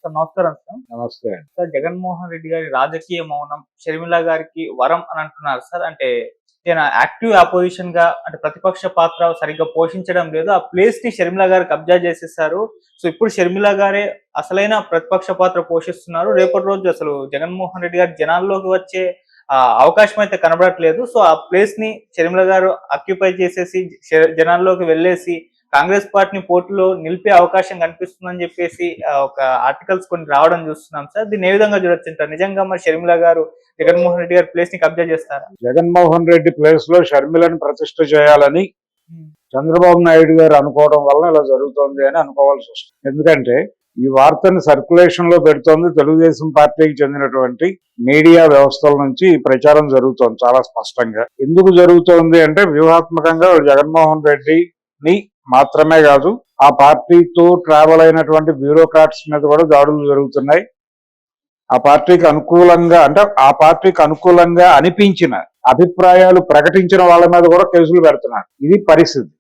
Sir నమస్కారం sir. నమస్తే. Sir Jaganmohan Reddy గారి రాజకీయ మౌనం షర్మిల గారికి వరం అని అంటున్నారు సార్. అంటే ఈయన యాక్టివ్ అపోజిషన్ గా అంటే ప్రతిపక్ష పాత్ర సరిగ్గా పోషించడం లేదు. ఆ ప్లేస్ ని షర్మిల గారు కబ్జా చేసేసారు. సో ఇప్పుడు షర్మిల గారే అసలైన ప్రతిపక్ష పాత్ర పోషిస్తున్నారు. రేపటి రోజు అసలు జగన్మోహన్ రెడ్డి గారు జనాల్లోకి వచ్చే అవకాశం అయితే కనబడట్లేదు. సో ఆ ప్లేస్ ని షర్మిల గారు ఆక్యుపై చేసేసి జనాల్లోకి వెళ్ళేసి కాంగ్రెస్ పార్టీని పోటీలో నిలిపే అవకాశం కనిపిస్తుందని చెప్పేసి ఒక ఆర్టికల్స్ కొన్ని రావడం చూస్తున్నాం సార్. దీన్ని ఏ విధంగా చూడొచ్చు? నిజంగా మరి షర్మిల గారు జగన్మోహన్ రెడ్డి గారి ప్లేస్ ని కబ్జా చేస్తారా? జగన్మోహన్ రెడ్డి ప్లేస్ లో షర్మిలను ప్రతిష్ఠ చేయాలని చంద్రబాబు నాయుడు గారు అనుకోవడం వల్ల ఇలా జరుగుతోంది అని అనుకోవాల్సి వస్తుంది. ఎందుకంటే ఈ వార్తను సర్క్యులేషన్ లో పెడుతోంది తెలుగుదేశం పార్టీకి చెందినటువంటి మీడియా వ్యవస్థల నుంచి ఈ ప్రచారం జరుగుతోంది చాలా స్పష్టంగా. ఎందుకు జరుగుతోంది అంటే వ్యూహాత్మకంగా జగన్మోహన్ రెడ్డిని మాత్రమే కాదు, ఆ పార్టీతో ట్రావెల్ అయినటువంటి బ్యూరోక్రాట్స్ మీద కూడా దాడులు జరుగుతున్నాయి. ఆ పార్టీకి అనుకూలంగా అంటే ఆ పార్టీకి అనుకూలంగా అనిపించిన అభిప్రాయాలు ప్రకటించిన వాళ్ళ మీద కూడా కేసులు పెడుతున్నారు. ఇది పరిస్థితి.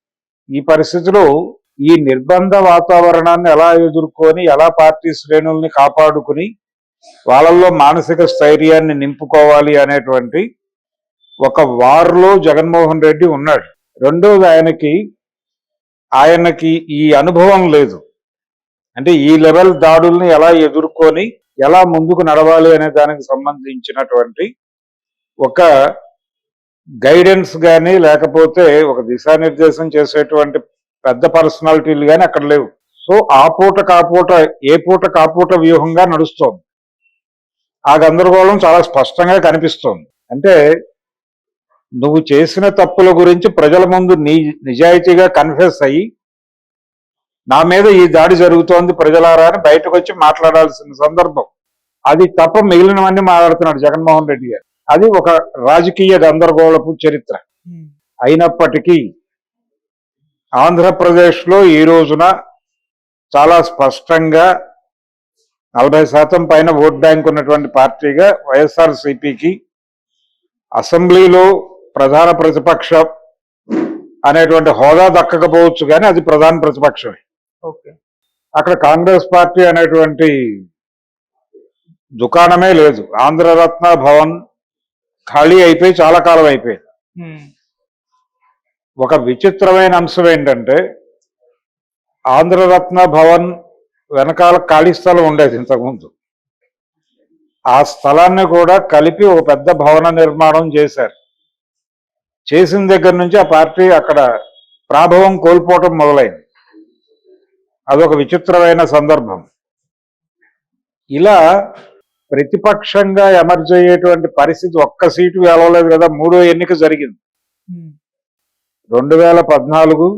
ఈ పరిస్థితిలో ఈ నిర్బంధ వాతావరణాన్ని ఎలా ఎదుర్కొని ఎలా పార్టీ శ్రేణుల్ని కాపాడుకుని వాళ్ళల్లో మానసిక స్థైర్యాన్ని నింపుకోవాలి అనేటువంటి ఒక వార్లో జగన్మోహన్ రెడ్డి ఉన్నాడు. రెండోది ఆయనకి ఈ అనుభవం లేదు. అంటే ఈ లెవెల్ దాడుల్ని ఎలా ఎదుర్కొని ఎలా ముందుకు నడవాలి అనే దానికి సంబంధించినటువంటి ఒక గైడెన్స్ కానీ లేకపోతే ఒక దిశానిర్దేశం చేసేటువంటి పెద్ద పర్సనాలిటీలు కానీ అక్కడ లేవు. సో ఆ పూట ఏ పూట కాపూట వ్యూహంగా నడుస్తోంది. ఆ గందరగోళం చాలా స్పష్టంగా కనిపిస్తోంది. అంటే నువ్వు చేసిన తప్పుల గురించి ప్రజల ముందు నిజాయితీగా కన్ఫెస్ అయ్యి నా మీద ఈ దాడి జరుగుతోంది ప్రజలారా అని బయటకు వచ్చి మాట్లాడాల్సిన సందర్భం. అది తప్ప మిగిలినవన్నీ మాట్లాడుతున్నాడు జగన్మోహన్ రెడ్డి గారు. అది ఒక రాజకీయ గందరగోళపు చరిత్ర. అయినప్పటికీ ఆంధ్రప్రదేశ్లో ఈ రోజున చాలా స్పష్టంగా 40% పైన ఓట్ బ్యాంక్ ఉన్నటువంటి పార్టీగా వైఎస్ఆర్సీపీకి అసెంబ్లీలో ప్రధాన ప్రతిపక్షం అనేటువంటి హోదా దక్కకపోవచ్చు కానీ అది ప్రధాన ప్రతిపక్షమే. అక్కడ కాంగ్రెస్ పార్టీ అనేటువంటి దుకాణమే లేదు. ఆంధ్రరత్న భవన్ ఖాళీ అయిపోయి చాలా కాలం అయిపోయింది. ఒక విచిత్రమైన అంశం ఏంటంటే ఆంధ్రరత్న భవన్ వెనకాల ఖాళీ స్థలం ఉండేది ఇంతకుముందు. ఆ స్థలాన్ని కూడా కలిపి ఒక పెద్ద భవన నిర్మాణం చేశారు. చేసిన దగ్గర నుంచి ఆ పార్టీ అక్కడ ప్రాభవం కోల్పోవటం మొదలైంది. అదొక విచిత్రమైన సందర్భం. ఇలా ప్రతిపక్షంగా ఎమర్జ్ అయ్యేటువంటి పరిస్థితి ఒక్క సీటు గెలవలేదు కదా. 3వ ఎన్నిక జరిగింది. 2014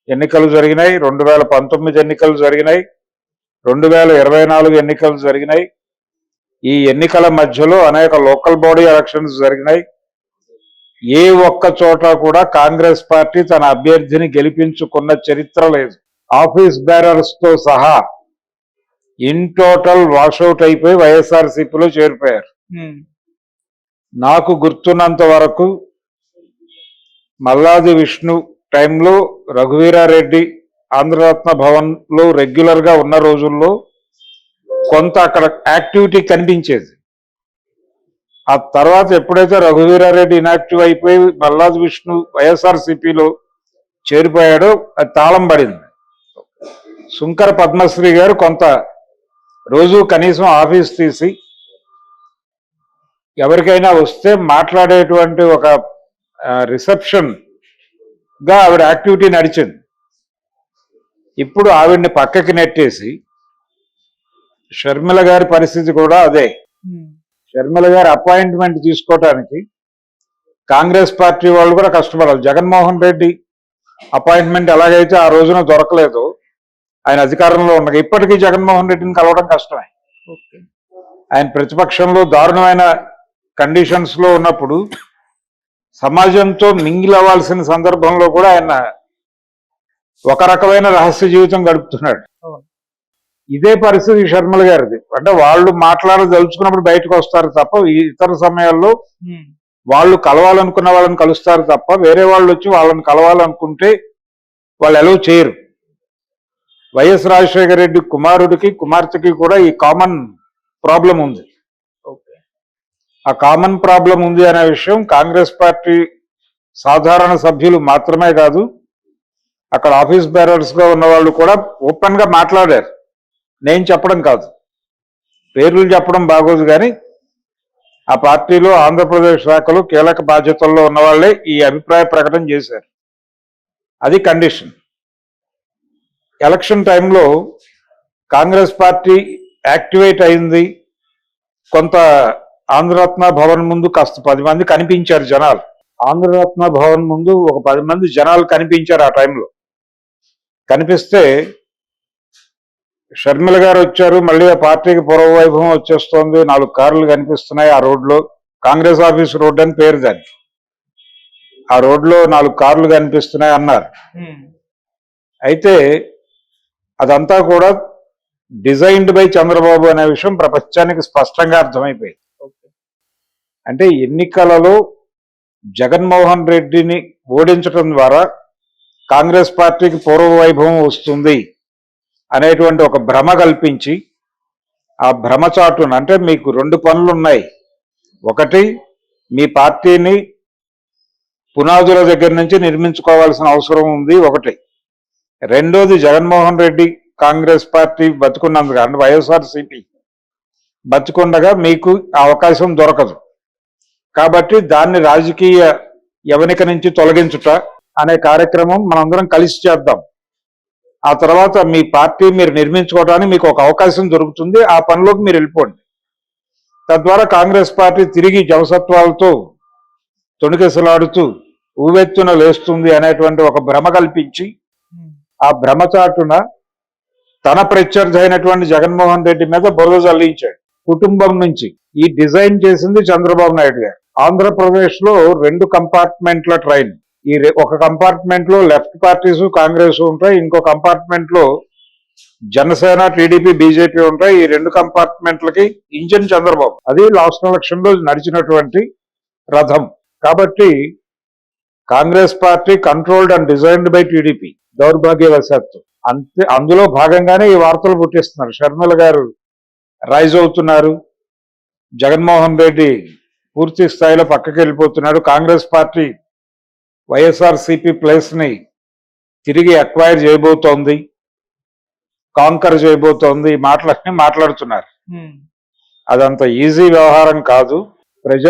ఎన్నికలు జరిగినాయి, 2019 ఎన్నికలు జరిగినాయి, 2024 ఎన్నికలు జరిగినాయి. ఈ ఎన్నికల మధ్యలో అనేక లోకల్ బాడీ ఎలక్షన్స్ జరిగినాయి. ఏ ఒక్క చోట కూడా కాంగ్రెస్ పార్టీ తన అభ్యర్థిని గెలిపించుకున్న చరిత్ర లేదు. ఆఫీస్ బేరర్స్ తో సహా ఇన్ టోటల్ వాషౌట్ అయిపోయి వైఎస్ఆర్సీపీలో చేరిపోయారు. నాకు గుర్తున్నంత వరకు మల్లాది విష్ణు టైంలో రఘువీరారెడ్డి ఆంధ్రరత్న భవన్ లో రెగ్యులర్ గా ఉన్న రోజుల్లో కొంత అక్కడ యాక్టివిటీ కనిపించేది. ఆ తర్వాత ఎప్పుడైతే రఘువీరారెడ్డి ఇనాక్టివ్ అయిపోయి మల్లాది విష్ణు వైఎస్ఆర్సీపీలో చేరిపోయాడో అది తాళం పడింది. శుంకర పద్మశ్రీ గారు కొంత రోజు కనీసం ఆఫీస్ తీసి ఎవరికైనా వస్తే మాట్లాడేటువంటి ఒక రిసెప్షన్ గా ఆవిడ యాక్టివిటీ నడిచింది. ఇప్పుడు ఆవిడ్ని పక్కకి నెట్టేసి షర్మిల గారి పరిస్థితి కూడా అదే. షర్మిల గారి అపాయింట్మెంట్ తీసుకోవటానికి కాంగ్రెస్ పార్టీ వాళ్ళు కూడా కష్టపడాలి. జగన్మోహన్ రెడ్డి అపాయింట్మెంట్ ఎలాగైతే ఆ రోజున దొరకలేదు ఆయన అధికారంలో ఉండగా, ఇప్పటికీ జగన్మోహన్ రెడ్డిని కలవడం కష్టమే. ఆయన ప్రతిపక్షంలో దారుణమైన కండిషన్స్ లో ఉన్నప్పుడు సమాజంతో మింగిల్ అవ్వాల్సిన సందర్భంలో కూడా ఆయన ఒక రకమైన రహస్య జీవితం గడుపుతున్నాడు. ఇదే పరిస్థితి షర్మిల గారిది. అంటే వాళ్ళు మాట్లాడదలుచుకున్నప్పుడు బయటకు వస్తారు తప్ప ఇతర సమయాల్లో వాళ్ళు కలవాలనుకున్న వాళ్ళని కలుస్తారు తప్ప వేరే వాళ్ళు వచ్చి వాళ్ళని కలవాలనుకుంటే వాళ్ళు ఎలా చేయరు. వైఎస్ రాజశేఖర రెడ్డి కుమారుడికి కుమార్తెకి కూడా ఈ కామన్ ప్రాబ్లం ఉంది. ఓకే. ఆ కామన్ ప్రాబ్లం ఉంది అనే విషయం కాంగ్రెస్ పార్టీ సాధారణ సభ్యులు మాత్రమే కాదు, అక్కడ ఆఫీస్ బేరర్స్ గా ఉన్న వాళ్ళు కూడా ఓపెన్ గా మాట్లాడారు. నేను చెప్పడం కాదు, పేర్లు చెప్పడం బాగోదు, కానీ ఆ పార్టీలో ఆంధ్రప్రదేశ్ శాఖలో కీలక బాధ్యతల్లో ఉన్న వాళ్ళే ఈ అభిప్రాయ ప్రకటన చేశారు. అది కండిషన్. ఎలక్షన్ టైంలో కాంగ్రెస్ పార్టీ యాక్టివేట్ అయింది. కొంత ఆంధ్రరత్న భవన్ ముందు కాస్త 10 మంది కనిపించారు జనాలు. ఆంధ్రరత్న భవన్ ముందు ఒక 10 మంది జనాలు కనిపించారు. ఆ టైంలో కనిపిస్తే షర్మిల గారు వచ్చారు. మళ్ళీ ఆ పార్టీకి పూర్వవైభవం వచ్చేస్తోంది, 4 కార్లు కనిపిస్తున్నాయి ఆ రోడ్లో. కాంగ్రెస్ ఆఫీస్ రోడ్ అని పేరు దాన్ని. ఆ రోడ్లో 4 కార్లు కనిపిస్తున్నాయి అన్నారు. అయితే అదంతా కూడా డిజైన్డ్ బై చంద్రబాబు అనే విషయం ప్రపంచానికి స్పష్టంగా అర్థమైపోయింది. అంటే ఎన్నికలలో జగన్మోహన్ రెడ్డిని ఓడించడం ద్వారా కాంగ్రెస్ పార్టీకి పూర్వవైభవం వస్తుంది అనేటువంటి ఒక భ్రమ కల్పించి, ఆ భ్రమ చాటున అంటే మీకు 2 పనులు ఉన్నాయి. ఒకటి, మీ పార్టీని పునాదుల దగ్గర నుంచి నిర్మించుకోవాల్సిన అవసరం ఉంది ఒకటి. రెండోది, జగన్మోహన్ రెడ్డి కాంగ్రెస్ పార్టీ బతుకున్నందుకు, అంటే వైఎస్ఆర్సీపీ బతుకుండగా మీకు అవకాశం దొరకదు. కాబట్టి దాన్ని రాజకీయ యవనిక నుంచి తొలగించుట అనే కార్యక్రమం మనందరం కలిసి చేద్దాం. ఆ తర్వాత మీ పార్టీ మీరు నిర్మించుకోవడానికి మీకు ఒక అవకాశం దొరుకుతుంది, ఆ పనిలోకి మీరు వెళ్ళిపోండి. తద్వారా కాంగ్రెస్ పార్టీ తిరిగి జవసత్వాలతో తొణికెసలాడుతూ ఊవెత్తున లేస్తుంది అనేటువంటి ఒక భ్రమ కల్పించి, ఆ భ్రమ చాటున తన ప్రత్యర్థి అయినటువంటి జగన్మోహన్ రెడ్డి మీద బురద జల్లించాడు. కుటుంబం నుంచి ఈ డిజైన్ చేసింది చంద్రబాబు నాయుడు గారు. ఆంధ్రప్రదేశ్ లో 2 కంపార్ట్మెంట్ల ట్రైన్. ఒక కంపార్ట్మెంట్ లో లెఫ్ట్ పార్టీస్ కాంగ్రెస్ ఉంటాయి, ఇంకో కంపార్ట్మెంట్ లో జనసేన టీడీపీ బీజేపీ ఉంటాయి. ఈ 2 కంపార్ట్మెంట్లకి ఇంజన్ చంద్రబాబు. అది లాస్ట్ ఎలక్షన్ లో నడిచినటువంటి రథం. కాబట్టి Congress party controlled and designed by TDP, దౌర్భాగ్యవశాత్తు. అంతే, అందులో భాగంగానే ఈ వార్తలు పుట్టిస్తున్నారు. షర్మిల గారు రైజ్ అవుతున్నారు, జగన్మోహన్ రెడ్డి పూర్తి స్థాయిలో పక్కకి వెళ్ళిపోతున్నాడు, కాంగ్రెస్ పార్టీ వైఎస్ఆర్సీపీ ప్లేస్ ని తిరిగి అక్వైర్ చేయబోతోంది, కాంకర్ చేయబోతోంది, ఈ మాటలన్నీ మాట్లాడుతున్నారు. అదంత ఈజీ వ్యవహారం కాదు. ప్రజలు